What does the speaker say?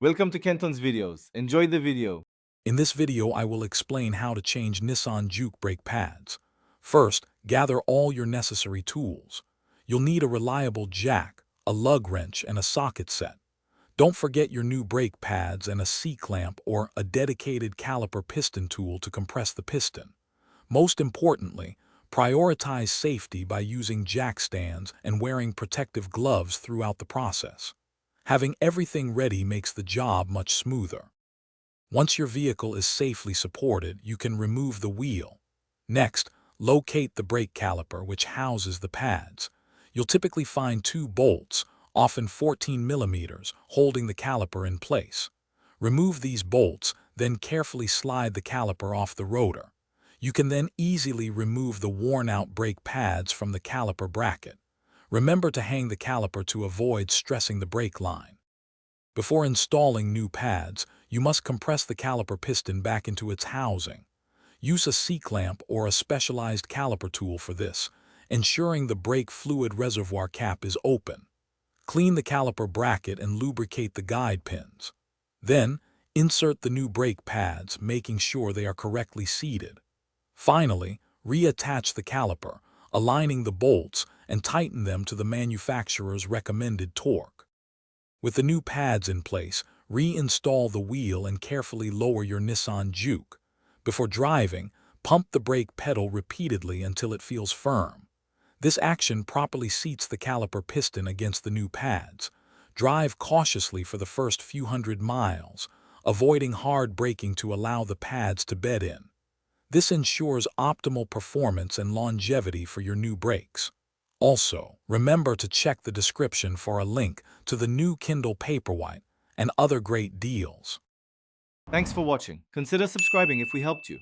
Welcome to Kenton's videos. Enjoy the video. In this video, I will explain how to change Nissan Juke brake pads. First, gather all your necessary tools. You'll need a reliable jack, a lug wrench, and a socket set. Don't forget your new brake pads and a C-clamp or a dedicated caliper piston tool to compress the piston. Most importantly, prioritize safety by using jack stands and wearing protective gloves throughout the process. Having everything ready makes the job much smoother. Once your vehicle is safely supported, you can remove the wheel. Next, locate the brake caliper, which houses the pads. You'll typically find two bolts, often 14 millimeters, holding the caliper in place. Remove these bolts, then carefully slide the caliper off the rotor. You can then easily remove the worn-out brake pads from the caliper bracket. Remember to hang the caliper to avoid stressing the brake line. Before installing new pads, you must compress the caliper piston back into its housing. Use a C-clamp or a specialized caliper tool for this, ensuring the brake fluid reservoir cap is open. Clean the caliper bracket and lubricate the guide pins. Then, insert the new brake pads, making sure they are correctly seated. Finally, reattach the caliper, aligning the bolts, and tighten them to the manufacturer's recommended torque. With the new pads in place, reinstall the wheel and carefully lower your Nissan Juke. Before driving, pump the brake pedal repeatedly until it feels firm. This action properly seats the caliper piston against the new pads. Drive cautiously for the first few hundred miles, avoiding hard braking to allow the pads to bed in. This ensures optimal performance and longevity for your new brakes. Also, remember to check the description for a link to the new Kindle Paperwhite and other great deals. Thanks for watching. Consider subscribing if we helped you.